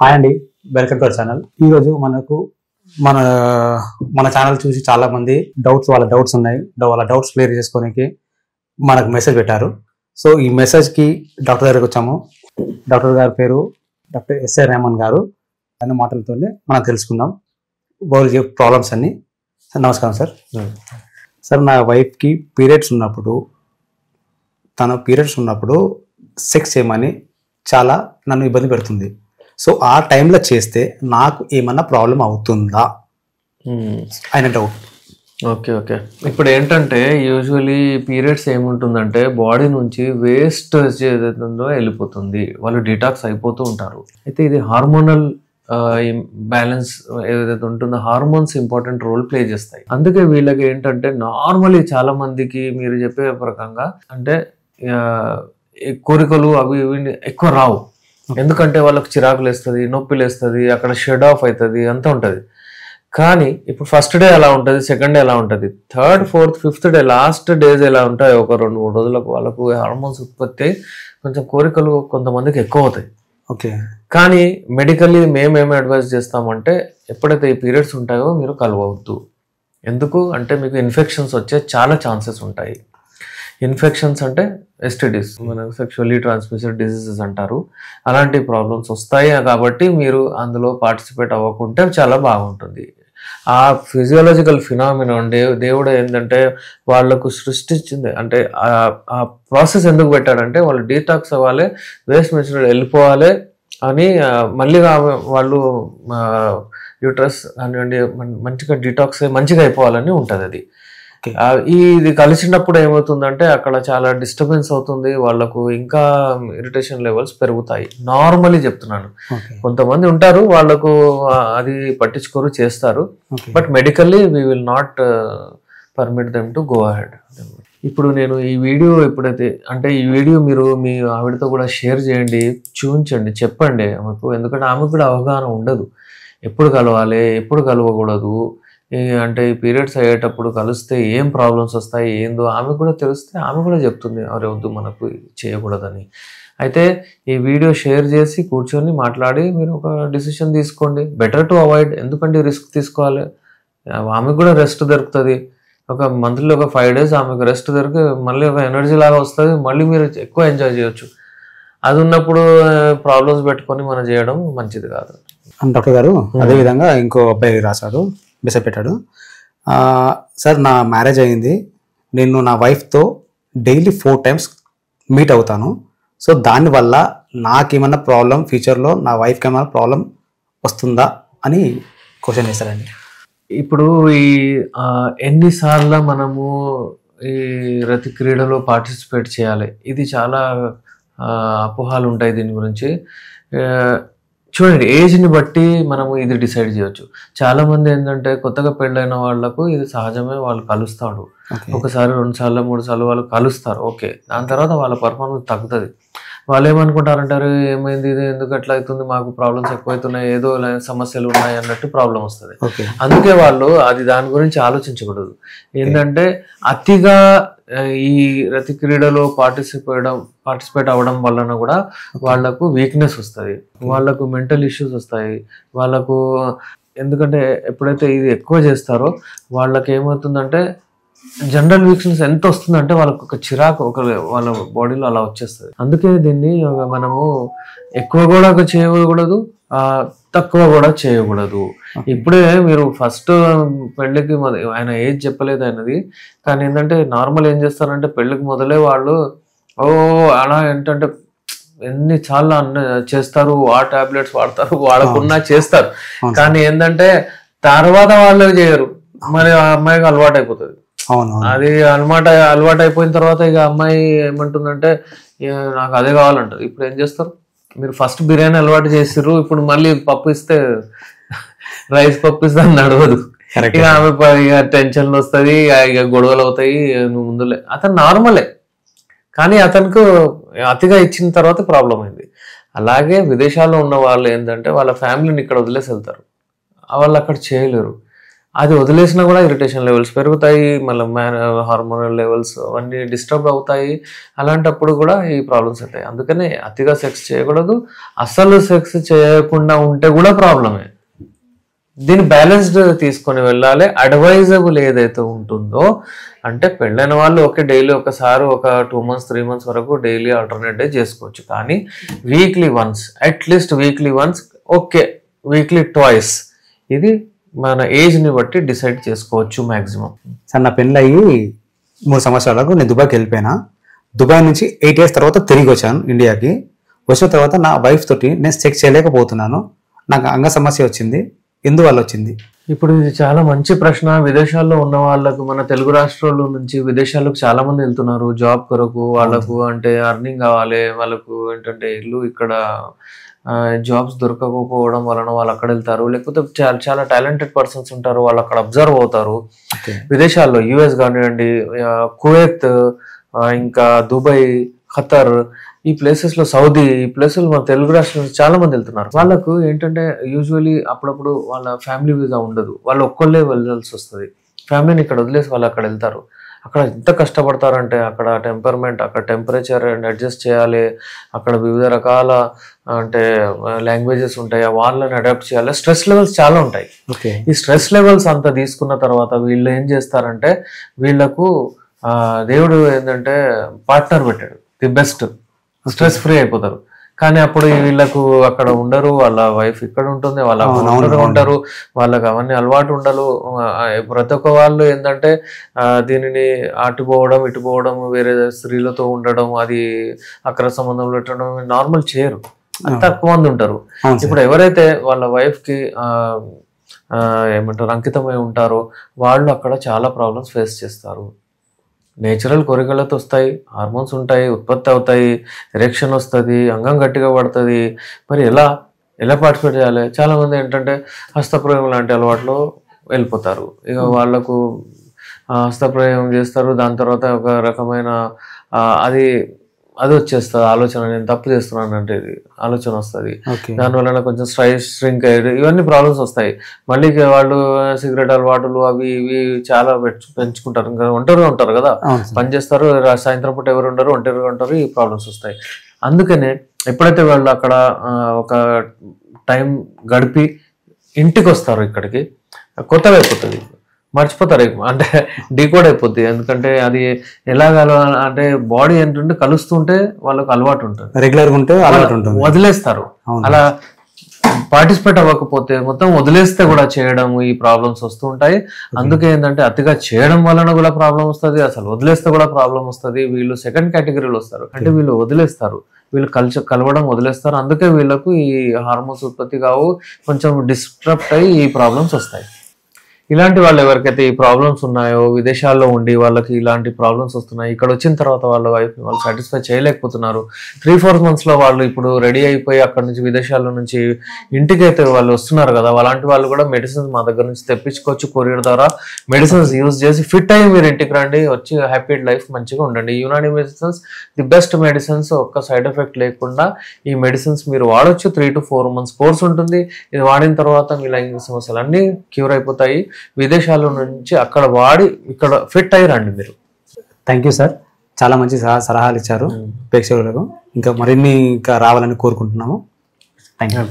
Hi అండి, welcome to our channel. ఈరోజు మన మన ఛానల్ చూసి చాలా మంది వాళ్ళ డౌట్స్ ఉన్నాయి. వాళ్ళ డౌట్స్ క్లియర్ చేసుకోనికి మనకు మెసేజ్ పెట్టారు. సో ఈ మెసేజ్కి డాక్టర్ దగ్గరికి వచ్చాము. డాక్టర్ గారి పేరు డాక్టర్ ఎస్ఏ రెహమాన్ గారు. అన్న మాటలతోనే మనం తెలుసుకుందాం వాళ్ళ ప్రాబ్లమ్స్ అన్ని. సార్ నమస్కారం సార్. సార్ నా వైఫ్కి పీరియడ్స్ ఉన్నప్పుడు సెక్స్ చేయమని చాలా నన్ను ఇబ్బంది పెడుతుంది. సో ఆ టైంలో చేస్తే నాకు ఏమన్నా ప్రాబ్లం అవుతుందా ఆయన డౌట్. ఓకే. ఇప్పుడు ఏంటంటే యూజువలీ పీరియడ్స్ ఏముంటుందంటే బాడీ నుంచి వేస్ట్ ఏదైతుందో వెళ్ళిపోతుంది, వాళ్ళు డిటాక్స్ అయిపోతూ ఉంటారు. అయితే ఇది హార్మోనల్ బ్యాలెన్స్ ఏదైతే ఉంటుందో హార్మోన్స్ ఇంపార్టెంట్ రోల్ ప్లే చేస్తాయి. అందుకే వీళ్ళకి ఏంటంటే నార్మల్లీ చాలా మందికి మీరు చెప్పే ప్రకారంగా అంటే కోరికలు అవి ఎక్కువ రావు. ఎందుకంటే వాళ్ళకి చిరాకులు వేస్తుంది, నొప్పి లేస్తుంది, అక్కడ షెడ్ ఆఫ్ అవుతుంది, అంతా ఉంటుంది. కానీ ఇప్పుడు ఫస్ట్ డే ఎలా ఉంటుంది, సెకండ్ డే ఎలా ఉంటుంది, third, fourth, fifth day last days ఎలా ఉంటాయి, ఒక 2-3 రోజులకు వాళ్ళకు హార్మోన్స్ ఉత్పత్తి కొంచెం కోరికలు కొంతమందికి ఎక్కువ అవుతాయి. ఓకే. కానీ మెడికల్లీ మేమేమి అడ్వైజ్ చేస్తామంటే ఎప్పుడైతే ఈ పీరియడ్స్ ఉంటాయో మీరు కలవద్దు. ఎందుకు అంటే మీకు ఇన్ఫెక్షన్స్ వచ్చే చాలా ఛాన్సెస్ ఉంటాయి. ఇన్ఫెక్షన్స్ అంటే ఎస్టిడీస్, మనకు సెక్షువల్లీ ట్రాన్స్మిటెడ్ డిసీజెస్ అంటారు. అలాంటి ప్రాబ్లమ్స్ వస్తాయి. కాబట్టి మీరు అందులో పార్టిసిపేట్ అవ్వకుంటే చాలా బాగుంటుంది. ఆ ఫిజియోలాజికల్ ఫినామినా దేవుడు ఏంటంటే వాళ్ళకు సృష్టించింది. అంటే ఆ ప్రాసెస్ ఎందుకు పెట్టాడంటే వాళ్ళు డీటాక్స్ అవ్వాలి, వేస్ట్ మెటీరియల్ వెళ్ళిపోవాలి అని, మళ్ళీ వాళ్ళు యూట్రస్ కానివ్వండి మంచిగా డీటాక్స్ మంచిగా అయిపోవాలని ఉంటుంది. అది ఇది కలిసినప్పుడు ఏమవుతుందంటే అక్కడ చాలా డిస్టర్బెన్స్ అవుతుంది, వాళ్ళకు ఇంకా ఇరిటేషన్ లెవెల్స్ పెరుగుతాయి. నార్మల్లీ చెప్తున్నాను, కొంతమంది ఉంటారు వాళ్ళకు అది పట్టించుకోరు, చేస్తారు. But medically we will not permit them to go ahead. ఇప్పుడు నేను ఈ వీడియో ఎప్పుడైతే అంటే ఈ వీడియో మీరు మీ ఆవిడతో కూడా షేర్ చేయండి, చూపించండి, చెప్పండి ఆమెకు. ఎందుకంటే ఆమెకు కూడా అవగాహన ఉండదు, ఎప్పుడు కలవాలి ఎప్పుడు కలవకూడదు, అంటే ఈ పీరియడ్స్ అయ్యేటప్పుడు కలిస్తే ఏం ప్రాబ్లమ్స్ వస్తాయి ఏందో ఆమె కూడా తెలిస్తే ఆమె కూడా చెప్తుంది, అరే వద్దు మనకు చేయకూడదని. అయితే ఈ వీడియో షేర్ చేసి కూర్చొని మాట్లాడి మీరు ఒక డిసిషన్ తీసుకోండి. Better to avoid. ఎందుకంటే రిస్క్ తీసుకోవాలి, ఆమెకు కూడా రెస్ట్ దొరుకుతుంది. ఒక మంత్లీ ఒక 5 days ఆమెకు రెస్ట్ దొరికి మళ్ళీ ఒక ఎనర్జీ లాగా వస్తుంది, మళ్ళీ మీరు ఎక్కువ ఎంజాయ్ చేయొచ్చు. అది ఉన్నప్పుడు ప్రాబ్లమ్స్ పెట్టుకొని మనం చేయడం మంచిది కాదు. డాక్టర్ గారు అదేవిధంగా ఇంకో అబ్బాయి రాశాడు, మెసేజ్ పెట్టాడు. సార్ నా మ్యారేజ్ అయింది, నేను నా వైఫ్తో డైలీ 4 times మీట్ అవుతాను. సో దానివల్ల నాకేమన్నా ప్రాబ్లం, ఫ్యూచర్లో నా వైఫ్కి ఏమైనా ప్రాబ్లం వస్తుందా అని క్వశ్చన్ వేస్తారండి. ఇప్పుడు ఈ ఎన్నిసార్లు మనము ఈ రతి క్రీడలో పార్టిసిపేట్ చేయాలి, ఇది చాలా అపోహాలు ఉంటాయి దీని గురించి. చూడండి, ఏజ్ని బట్టి మనము ఇది డిసైడ్ చేయొచ్చు. చాలా మంది ఏంటంటే కొత్తగా పెళ్ళైన వాళ్ళకు ఇది సహజమే, వాళ్ళు కలుస్తాడు, ఒకసారి 2 సార్లు 3 సార్లు వాళ్ళు కలుస్తారు. ఓకే, దాని తర్వాత వాళ్ళ పర్ఫార్మెన్స్ తగ్గుతుంది. వాళ్ళు ఏమనుకుంటారంటారు, ఏమైంది ఇది ఎందుకు అట్లా అవుతుంది, మాకు ప్రాబ్లమ్స్ ఎక్కువైతున్నాయి, ఏదో సమస్యలు ఉన్నాయి అన్నట్టు ప్రాబ్లం వస్తుంది. అందుకే వాళ్ళు దాని గురించి ఆలోచించకూడదు. ఏంటంటే అతిగా ఈ రతి క్రీడలో పార్టిసిపేట్ అవ్వడం వలన కూడా వాళ్ళకు వీక్నెస్ వస్తుంది, వాళ్ళకు మెంటల్ ఇష్యూస్ వస్తాయి వాళ్ళకు. ఎందుకంటే ఎప్పుడైతే ఇది ఎక్కువ చేస్తారో వాళ్ళకి ఏమవుతుందంటే జనరల్ వీక్నెస్ ఎంత వస్తుందంటే వాళ్ళకు ఒక చిరాకు వాళ్ళ బాడీలో అలా వచ్చేస్తుంది. అందుకే దీన్ని మనము ఎక్కువ కూడా చేయకూడదు, తక్కువ కూడా చేయకూడదు. ఇప్పుడే మీరు ఫస్ట్ పెళ్ళికి ఆయన ఏజ్ చెప్పలేదు ఆయనది, కానీ ఏంటంటే నార్మల్ ఏం చేస్తారంటే పెళ్ళికి మొదలే వాళ్ళు అలా ఏంటంటే ఎన్నిసార్లు చేస్తారు, ఆ టాబ్లెట్స్ వాడతారు, వాడకున్నా చేస్తారు. కానీ ఏంటంటే తర్వాత వాళ్ళు చేయరు, మరి ఆ అమ్మాయికి అలవాటు అయిపోతుంది. అది అలవాటు అయిపోయిన తర్వాత ఇక అమ్మాయి ఏమంటుందంటే నాకు అదే కావాలంటది. ఇప్పుడు ఏం చేస్తారు, మీరు ఫస్ట్ బిర్యానీ అలవాటు చేసిర్రు, ఇప్పుడు మళ్ళీ పప్పు ఇస్తే రైస్ పప్పు ఇస్తే నడవదు. ఇక ఆమె ఇక టెన్షన్లు వస్తుంది, ఇక గొడవలు అవుతాయి. నువ్వు ముందులే అతను నార్మలే, కానీ అతనికి అతిగా ఇచ్చిన తర్వాత ప్రాబ్లం అయింది. అలాగే విదేశాల్లో ఉన్న వాళ్ళు ఏంటంటే వాళ్ళ ఫ్యామిలీని ఇక్కడ వదిలేసి వెళ్తారు, వాళ్ళు అక్కడ చేయలేరు. అది వదిలేసినా కూడా ఇరిటేషన్ లెవెల్స్ పెరుగుతాయి, మళ్ళీ హార్మోనల్ లెవెల్స్ అవన్నీ డిస్టర్బ్ అవుతాయి. అలాంటప్పుడు కూడా ఈ ప్రాబ్లమ్స్ అవుతాయి. అందుకనే అతిగా సెక్స్ చేయకూడదు. అసలు సెక్స్ చేయకుండా ఉంటే కూడా ప్రాబ్లమే. దీన్ని బ్యాలెన్స్డ్ తీసుకొని వెళ్ళాలి. అడ్వైజబుల్ ఏదైతే ఉంటుందో అంటే పెళ్ళైన వాళ్ళు ఓకే డైలీ ఒకసారి ఒక 2 months 3 months వరకు డైలీ ఆల్టర్నేట్ డే చేసుకోవచ్చు. కానీ weekly once, at least weekly once, okay weekly twice, ఇది మన ఏజ్ని బట్టి డిసైడ్ చేసుకోవచ్చు మ్యాక్సిమం. సార్ నా పెళ్ళి అయ్యి 3 సంవత్సరాలకు నేను దుబాయ్కి వెళ్ళిపోయినా. దుబాయ్ నుంచి 8 years తర్వాత తిరిగి వచ్చాను ఇండియాకి. వచ్చిన తర్వాత నా వైఫ్ తోటి నేను సెక్స్ చేయలేకపోతున్నాను. నాకు అంగ సమస్య వచ్చింది. ఎందువల్ల వచ్చింది? ఇప్పుడు ఇది చాలా మంచి ప్రశ్న. విదేశాల్లో ఉన్న వాళ్ళకు, మన తెలుగు రాష్ట్రాల నుంచి విదేశాలకు చాలా మంది వెళ్తున్నారు జాబ్ కొరకు. వాళ్ళకు అంటే అర్నింగ్ కావాలి, వాళ్ళకు ఏంటంటే ఇల్లు ఇక్కడ జాబ్స్ దొరకకపోవడం వలన వాళ్ళు అక్కడ వెళ్తారు. లేకపోతే చాలా టాలెంటెడ్ పర్సన్స్ ఉంటారు, వాళ్ళు అక్కడ అబ్జర్వ్ అవుతారు. విదేశాల్లో యుఎస్ కానివ్వండి, కువైత్, ఇంకా దుబాయ్, ఖతర్, ఈ ప్లేసెస్ లో, సౌదీ, ఈ ప్లేసెస్ మన తెలుగు రాష్ట్రాల నుంచి చాలా మంది వెళ్తున్నారు. వాళ్ళకు ఏంటంటే యూజువలీ అప్పుడప్పుడు వాళ్ళ ఫ్యామిలీ వీసా ఉండదు, వాళ్ళు ఒక్కళ్ళే వెళ్ళాల్సి వస్తుంది. ఫ్యామిలీని ఇక్కడ వదిలేసి వాళ్ళు అక్కడ వెళ్తారు. అక్కడ ఎంత కష్టపడతారంటే అక్కడ టెంపర్మెంట్, అక్కడ టెంపరేచర్ అడ్జస్ట్ చేయాలి, అక్కడ వివిధ రకాల అంటే లాంగ్వేజెస్ ఉంటాయి, వాళ్ళని అడాప్ట్ చేయాలి. స్ట్రెస్ లెవెల్స్ చాలా ఉంటాయి. ఈ స్ట్రెస్ లెవెల్స్ అంతా తీసుకున్న తర్వాత వీళ్ళు ఏం చేస్తారంటే వీళ్ళకు దేవుడు ఏంటంటే పార్ట్నర్ పెట్టాడు, ది బెస్ట్, స్ట్రెస్ ఫ్రీ అయిపోతారు. కానీ అప్పుడు వీళ్ళకు అక్కడ ఉండరు, వాళ్ళ వైఫ్ ఇక్కడ ఉంటుంది, వాళ్ళ ఉంటారు, వాళ్ళకి అవన్నీ అలవాటు ఉండరు. ప్రతి ఒక్క వాళ్ళు ఏంటంటే దీనిని అటుపోవడం ఇటుపోవడం, వేరే స్త్రీలతో ఉండడం, అది అక్రమ సంబంధంలో పెట్టడం నార్మల్ చేయరు, తక్కువ మంది ఉంటారు. ఇప్పుడు ఎవరైతే వాళ్ళ వైఫ్ కి ఏమంటారు అంకితమై ఉంటారో వాళ్ళు అక్కడ చాలా ప్రాబ్లమ్స్ ఫేస్ చేస్తారు. నేచురల్ కోరికలతో వస్తాయి, హార్మోన్స్ ఉంటాయి, ఉత్పత్తి అవుతాయి, ఎరెక్షన్ వస్తుంది, అంగం గట్టిగా పడుతుంది. మరి ఎలా పార్టిసిపేట్ చేయాలి? చాలామంది ఏంటంటే హస్తప్రయోగం లాంటి అలవాట్లో వెళ్ళిపోతారు. ఇక వాళ్ళకు హస్తప్రయోగం చేస్తారు, దాని తర్వాత ఒక రకమైన అది వచ్చేస్తుంది ఆలోచన, నేను తప్పు చేస్తున్నాను అంటే ఆలోచన వస్తుంది. దానివల్ల కొంచెం స్ట్రెస్ ష్రింక్ అయ్యేది, ఇవన్నీ ప్రాబ్లమ్స్ వస్తాయి. మళ్ళీ వాళ్ళు సిగరెట్ అలవాటులు అవి ఇవి చాలా పెంచుకుంటారు. ఇంకా ఒంటరిగా ఉంటారు కదా, పని చేస్తారు, సాయంత్రం పూట ఎవరు ఉండరు, ఒంటరిగా ఉంటారు, ఈ ప్రాబ్లమ్స్ వస్తాయి. అందుకనే ఎప్పుడైతే వాళ్ళు అక్కడ ఒక టైం గడిపి ఇంటికి వస్తారు, ఇక్కడికి కొత్తగా అయిపోతుంది, మర్చిపోతారు, అంటే డీకోడ్ అయిపోద్ది. ఎందుకంటే అది ఎలాగలో అంటే బాడీ ఏంటంటే కలుస్తుంటే వాళ్ళకు అలవాటు ఉంటుంది, రెగ్యులర్గా ఉంటే అలవాటు ఉంటుంది, వదిలేస్తారు. అలా పార్టిసిపేట్ అవ్వకపోతే మొత్తం వదిలేస్తే కూడా చేయడం, ఈ ప్రాబ్లమ్స్ వస్తూ ఉంటాయి. అందుకే ఏంటంటే అతిగా చేయడం వలన కూడా ప్రాబ్లం వస్తుంది, అసలు వదిలేస్తే కూడా ప్రాబ్లం వస్తుంది. వీళ్ళు సెకండ్ కేటగిరీలో వస్తారు, అంటే వీళ్ళు వదిలేస్తారు, వీళ్ళు కలవడం వదిలేస్తారు. అందుకే వీళ్ళకు ఈ హార్మోన్స్ ఉత్పత్తి కావు, కొంచెం డిస్టర్బ్ అయ్యి ఈ ప్రాబ్లమ్స్ వస్తాయి. ఇలాంటి వాళ్ళు ఎవరికైతే ఈ ప్రాబ్లమ్స్ ఉన్నాయో, విదేశాల్లో ఉండి వాళ్ళకి ఇలాంటి ప్రాబ్లమ్స్ వస్తున్నాయి, ఇక్కడ వచ్చిన తర్వాత వాళ్ళ వైఫ్ వాళ్ళు సాటిస్ఫై చేయలేకపోతున్నారు, 3-4 months లో వాళ్ళు ఇప్పుడు రెడీ అయిపోయి అక్కడ నుంచి విదేశాల నుంచి ఇంటికి అయితే వాళ్ళు వస్తున్నారు కదా, అలాంటి వాళ్ళు కూడా మెడిసిన్స్ మా దగ్గర నుంచి తెప్పించుకోవచ్చు. కొరియర్ ద్వారా మెడిసిన్స్ యూజ్ చేసి ఫిట్ అయ్యి మీరు ఇంటికి రండి, వచ్చి హ్యాపీ లైఫ్ మంచిగా ఉండండి. Unani medicines the best medicines, ఒక్క సైడ్ ఎఫెక్ట్ లేకుండా ఈ మెడిసిన్స్ మీరు వాడచ్చు. 3 to 4 months కోర్స్ ఉంటుంది. ఇది వాడిన తర్వాత మీ లైంగిక సమస్యలు అన్నీ క్యూర్ అయిపోతాయి. విదేశాల నుంచి అక్కడ వాడి ఇక్కడ ఫిట్ అయ్యారండి మీరు. థ్యాంక్ యూ సార్, చాలా మంచి సలహాలు ఇచ్చారు ప్రేక్షకులకు. ఇంకా మరిన్ని ఇంకా రావాలని కోరుకుంటున్నాము. Thank you.